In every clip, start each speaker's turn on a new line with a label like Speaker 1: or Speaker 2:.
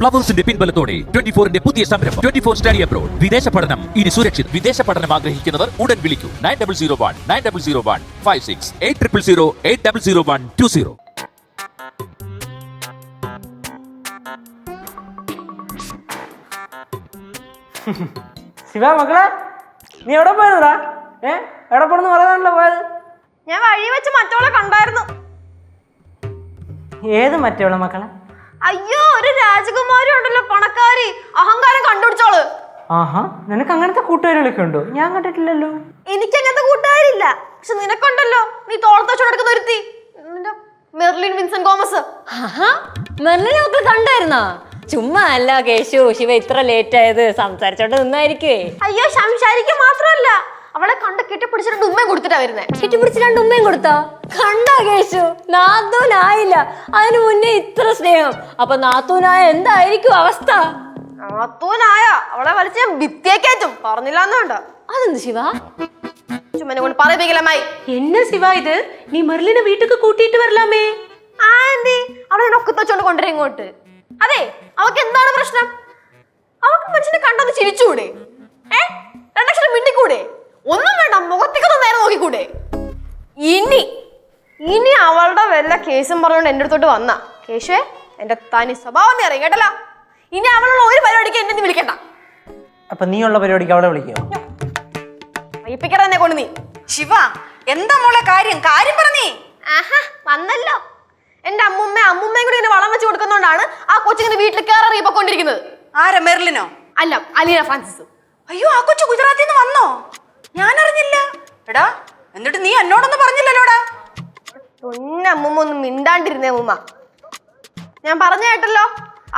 Speaker 1: ഫ്ലവേഴ്സിന്റെ പിൻബലത്തോടെ 24ന്റെ പുതിയ സംരംഭം 24 study abroad. വിദേശ പഠനം ഇനി സുരക്ഷിത്. വിദേശ പഠനം ആഗ്രഹിക്കുന്നവർ ഉടൻ വിളിക്കൂ 9001 56 800120.
Speaker 2: ശിവ മക്കളെ, നീ എവിടെ പോയതാ? എവിടെ പോണെന്ന് പറയാനല്ലോ പോയത്?
Speaker 3: ഞാൻ വഴി വെച്ച് മറ്റവളെ കണ്ടായിരുന്നു.
Speaker 2: ഏത് മറ്റവളെ മക്കളെ?
Speaker 3: അയ്യോ, ഒരു രാജകുമാരി ഉണ്ടല്ലോ, പണക്കാരി, അഹങ്കാരം കണ്ടുപിടിച്ചോള്.
Speaker 2: ആഹാ, നിനക്ക് അങ്ങനത്തെ കൂട്ടുകാരികളൊക്കെ ഉണ്ടോ? ഞാൻ കണ്ടിട്ടില്ലല്ലോ.
Speaker 3: എനിക്ക് അങ്ങനത്തെ കൂട്ടുകാരില്ല, പക്ഷെ നിനക്കുണ്ടല്ലോ. നീ തോളത്തോട്ട് നടക്കുന്ന ഒരുത്തി, മെർലിൻ വിൻസെന്റ് തോമസ്.
Speaker 4: മെർലിനെ ഒക്കെ കണ്ടായിരുന്നോ? ചുമ്മാ അല്ല കേശു, ശിവ ഇത്ര ലേറ്റ് ആയത് സംസാരിച്ചോണ്ട് നിന്നായിരിക്കുവേ.
Speaker 3: അയ്യോ, സംസാരിക്കുക മാത്രമല്ല, അവളെ കണ്ട് കെട്ടിപ്പിടിച്ച് 2 ഉമ്മയും കൊടുത്തിട്ടാ വരുന്നേ.
Speaker 4: കെട്ടിപ്പിടിച്ച് 2 ഉമ്മയും കൊടുത്താ? കണ്ടാ കേശു, നാത്തൂനായില്ല, അതിനു മുന്നേ ഇത്ര സ്നേഹം. അപ്പൊ നാത്തൂനായ എന്തായിരിക്കും അവസ്ഥ?
Speaker 3: നാത്തൂനായ അവളെ വലിച്ച് ഞാൻ ഭിത്തിയേക്കേറ്റും, പറഞ്ഞില്ലാന്നുണ്ട്.
Speaker 4: അതെന്ത് ശിവ?
Speaker 3: ചുമ്മനെ കൊണ്ട് പറയിപ്പിക്കലമ്മായി.
Speaker 5: என்ன சிவா இது? நீ மெர்லினை வீட்டுக்கு கூட்டிட்டு வரலாமே.
Speaker 3: ആന്റി, അവളെ ഞാൻ ഒക്കെ വെച്ചോണ്ട് കൊണ്ടുവരും ഇങ്ങോട്ട്. അതെ, അവക്ക് എന്താണ് പ്രശ്നം? അവക്ക് മനുഷ്യനെ കണ്ടൊന്ന് ചിരിച്ചുകൂടെ? 2 അക്ഷരം മിണ്ടിക്കൂടെ? ഒന്നും വേണ്ട, മുഖത്തേക്കൊന്ന് നേരെ നോക്കിക്കൂടെ? ഇനി അവളുടെ വല്ല കേസും പറഞ്ഞുകൊണ്ട് എന്റെ അടുത്തോട്ട് വന്ന കേശുവേ, എന്റെ തനി സ്വഭാവം നീ അറിയാം കേട്ടല്ല. ഇനി അവളുള്ള ഒരു പരിപാടിക്ക് എന്നെ നീ വിളിക്കണ്ട.
Speaker 2: അപ്പൊ നീ ഉള്ള പരിപാടിക്ക് അവളെ വിളിക്കോ?
Speaker 3: വൈപ്പിക്കറ തന്നെ കൊണ്ട് നീ.
Speaker 6: ശിവ, എന്താ മോളെ കാര്യം പറഞ്ഞേ?
Speaker 3: ആഹാ, വന്നല്ലോ. എന്റെ അമ്മുമ്മയും കൂടി ഇങ്ങനെ വളം വെച്ച് കൊടുക്കുന്നോണ്ടാണ് ആ കൊച്ചിങ്ങനെ വീട്ടിൽ കയറിപ്പോണ്ടിരിക്കുന്നത്.
Speaker 6: ആരാ, മെർലിനോ?
Speaker 3: അല്ല, അലീന ഫ്രാൻസിസ്.
Speaker 6: അയ്യോ, ആ കൊച്ചു ഗുജറാത്തിൽ നിന്ന് വന്നോ? ഞാൻ അറിഞ്ഞില്ല. എടാ, എന്നിട്ട് നീ എന്നോടൊന്നും പറഞ്ഞില്ലല്ലോടാ.
Speaker 3: അമ്മുമ്മ ഒന്നും മിണ്ടാണ്ടിരുന്നേ അമ്മുമ്മ. ഞാൻ പറഞ്ഞ കേട്ടല്ലോ,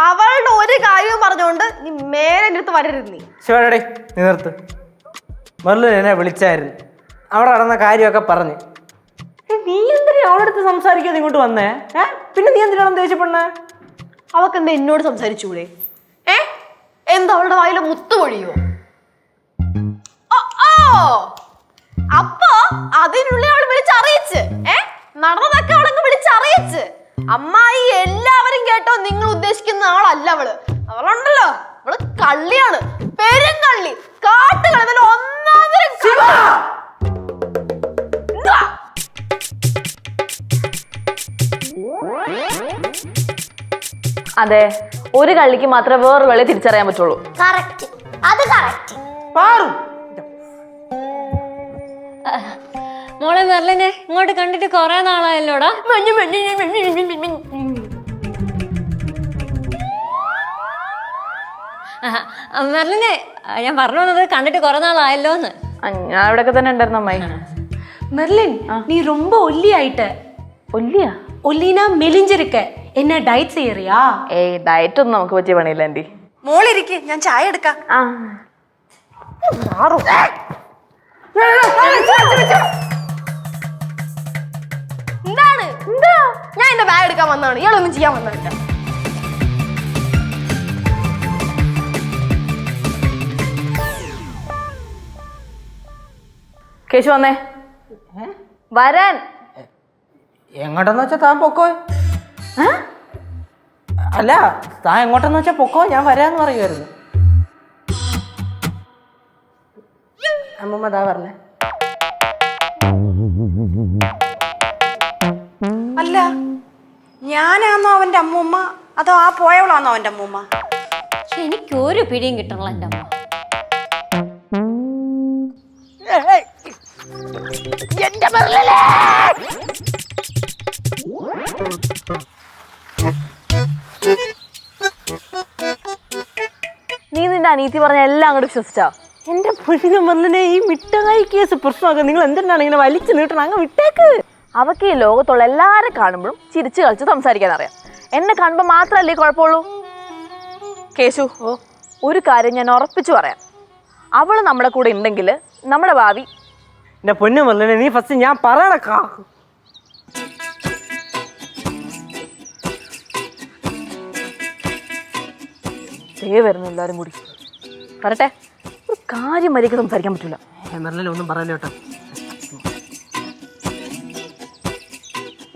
Speaker 3: അവളുടെ ഒരു കാര്യവും പറഞ്ഞുകൊണ്ട് നീ മേലെ എൻ്റെ അടുത്ത് വരരുത്. നീ
Speaker 2: ശിവടേ, നീ നിർത്ത്. മെർലിൻ എന്നെ വിളിച്ചായിരുന്നു, അവിടെ നടന്ന കാര്യമൊക്കെ പറഞ്ഞ്. നീ എന്തിനാ അവളുടെ അടുത്ത് സംസാരിക്കാതെ ഇങ്ങോട്ട് വന്നേ? പിന്നെ നീ എന്തിനാണ് ദേഷ്യപ്പെടണേ?
Speaker 3: അവക്ക് എന്താ എന്നോട് സംസാരിച്ചൂടെ? എന്താ അവളുടെ വായിലെ മുത്തുപൊഴിയോ? അപ്പൊ അതിനുള്ളിൽ അവൾ വിളിച്ചറിയിച്ച്, നടന്നതൊക്കെ അവളങ്ങ് വിളിച്ചറിയിച്ച്. അമ്മായി, എല്ലാവരും കേട്ടോ, നിങ്ങൾ ഉദ്ദേശിക്കുന്ന ആളല്ല അവള്. അവളുണ്ടല്ലോ, അവള് കള്ളിയാണ്, പെരും കള്ളി, കാട്ടുകളി, ഒന്നാമതൊരു.
Speaker 4: അതെ, ഒരു കള്ളിക്ക് മാത്രമേ വേറൊരു കള്ളി തിരിച്ചറിയാൻ പറ്റുള്ളൂ.
Speaker 3: കറക്റ്റ്, അത് കറക്റ്റ്.
Speaker 4: മോളെ മെർലിനെ ഇങ്ങോട്ട് കണ്ടിട്ട് കൊറേ നാളായല്ലോടാ. മെർലിനെ ഞാൻ പറഞ്ഞു വന്നത് കണ്ടിട്ട് കൊറേ നാളായല്ലോന്ന്.
Speaker 5: ഞാൻ ഇവിടെയൊക്കെ തന്നെ ഉണ്ടായിരുന്നു അമ്മായി. மெர்லின், நீ ரொம்ப ஒல்லி ஆயிட்ட.
Speaker 4: ഒല്ലിയാ?
Speaker 5: ஒல்லினா மெலிஞ்சிருக்க. என்ன டயட் செய்யறியா?
Speaker 4: ഏയ്, ഡയറ്റ് ഒന്നും നമുക്ക് പറ്റിയ പണിയില്ല ആന്റി.
Speaker 6: മോളിരിക്ക്, ഞാൻ ചായ എടുക്കാം.
Speaker 3: എന്താണ്? എന്താ? ഞാൻ എന്റെ ബാഗ് എടുക്കാൻ വന്നതാണ്, ഇയാളൊന്നും ചെയ്യാൻ വന്നില്ല.
Speaker 4: കേശു വന്നേ, വരാൻ.
Speaker 2: എങ്ങോട്ടെന്ന് വെച്ചാ താൻ പൊക്കോ. അല്ല, താൻ എങ്ങോട്ടെന്ന് വെച്ചാ പൊക്കോ, ഞാൻ വരാന്ന് പറയുമായിരുന്നു. അമ്മമ്മ താ പറഞ്ഞേ.
Speaker 6: അല്ല, ഞാനാന്നോ അവന്റെ അമ്മൂമ്മ, അതോ ആ പോയവളാന്നോ അവന്റെ അമ്മൂമ്മ?
Speaker 4: എനിക്ക് ഒരു പിടിയും കിട്ടണല്ലോ എൻ്റെ അമ്മ. നീ നിന്റെ അനീതി പറഞ്ഞ എല്ലാം അങ്ങോട്ട് വിശ്വസിച്ചാ?
Speaker 2: എന്റെ പൊന്നിനെ മെർലിനെ, ഈ മിഠായി കേസ് പ്രശ്നമൊക്കെ നിങ്ങൾ എന്തിനാണ് ഇങ്ങനെ വലിച്ചു നീട്ടണം? അങ്ങ് വിട്ടേക്ക്.
Speaker 4: അവക്ക് ഈ ലോകത്തുള്ള എല്ലാവരും കാണുമ്പോഴും ചിരിച്ചു കളിച്ച് സംസാരിക്കാൻ അറിയാം. എന്നെ കാണുമ്പോൾ മാത്രമല്ലേ കുഴപ്പമുള്ളൂ. കേശു, ഒരു കാര്യം ഞാൻ ഉറപ്പിച്ചു പറയാം, അവള് നമ്മുടെ കൂടെ ഉണ്ടെങ്കിൽ നമ്മുടെ ഭാവി.
Speaker 2: എന്റെ പൊന്നു മെർലിനെ, നീ ഫസ്റ്റ് ഞാൻ പറയണക്കാ.
Speaker 4: വരുന്നു എല്ലാവരും കൂടി. പറട്ടെ, ഒരു കാര്യം മര്യാദയ്ക്ക് സംസാരിക്കാൻ പറ്റില്ല.
Speaker 2: മെർലിനെ ഒന്നും പറയല്ലോ കേട്ടോ.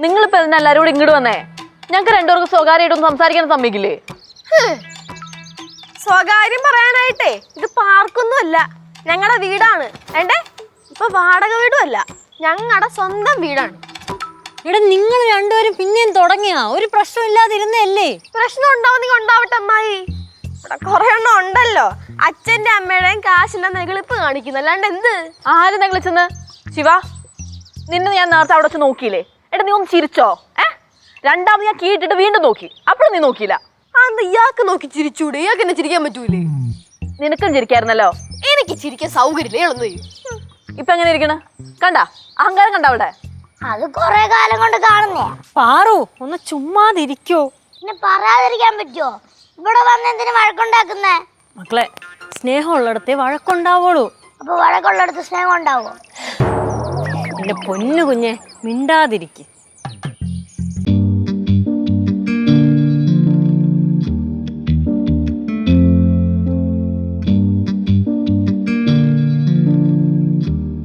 Speaker 4: നിങ്ങളിപ്പോ എല്ലാവരും കൂടി ഇങ്ങോട്ട് വന്നേ? ഞങ്ങൾക്ക് 2 പേർക്ക് സ്വകാര്യമായിട്ടൊന്നും സംസാരിക്കാൻ സമ്മതിക്കില്ലേ?
Speaker 3: സ്വകാര്യം പറയാനായിട്ടേ ഇത് പാർക്കൊന്നുമല്ല, ഞങ്ങളുടെ വീടാണ്. ഏണ്ടേ ഇപ്പൊ വാടക വീടുമല്ല, ഞങ്ങളുടെ സ്വന്തം വീടാണ്.
Speaker 7: ഇവിടെ നിങ്ങൾ രണ്ടുപേരും പിന്നെയും തുടങ്ങിയാ? ഒരു പ്രശ്നം ഇല്ലാതിരുന്നല്ലേ?
Speaker 3: പ്രശ്നം ഉണ്ടാവുന്നെങ്കിൽ ഉണ്ടാവട്ടെ അമ്മായി. ഇവിടെ കുറെ എണ്ണം ഉണ്ടല്ലോ, അച്ഛന്റെ അമ്മയുടെയും കാശിന്റെ നെകളിപ്പ് കാണിക്കുന്നു, അല്ലാണ്ട് എന്ത്?
Speaker 4: ആര് നെgliച്ചെന്ന്? ശിവ, നിന്നെ ഞാൻ നേരത്തെ അവിടെ വെച്ച് നോക്കിയില്ലേ? എടാ നീ ഒന്ന് ചിരിച്ചോ? രണ്ടാമത് ഞാൻ കീട്ടിട്ട് വീണ്ടും നോക്കി, അപ്പോഴും നീ നോക്കിയില്ല.
Speaker 3: അന്ന് ഇയാൾക്ക് നോക്കി ചിരിച്ചൂടെ? ഇയാൾക്ക് എന്നെ ചിരിക്കാൻ പറ്റൂലേ?
Speaker 4: നിനക്കും ചിരിക്കായിരുന്നല്ലോ.
Speaker 3: എനിക്ക് ചിരിക്കാൻ സൗകര്യമില്ല, ഇളന്നു.
Speaker 4: ഇപ്പൊ എങ്ങനെ ഇരിക്കണ? കണ്ട അഹങ്കാരം കണ്ട അവിടെ?
Speaker 8: അത് കൊറേ കാലം കൊണ്ട് കാണുന്നേ.
Speaker 7: പാറു ഒന്ന് ചുമ്മാതിരിക്കോ?
Speaker 8: പിന്നെ പറയാതിരിക്കാൻ പറ്റുമോ? ഇവിടെ വന്ന് എന്തിനു വഴക്കുണ്ടാക്കുന്നേ?
Speaker 7: മക്കളെ, സ്നേഹമുള്ളിടത്തെ വഴക്കുണ്ടാവുള്ളൂ.
Speaker 8: അപ്പൊ വഴക്കുള്ളിടത്ത് സ്നേഹം ഉണ്ടാവോ?
Speaker 7: എന്റെ പൊന്നു കുഞ്ഞെ, മിണ്ടാതിരിക്കും.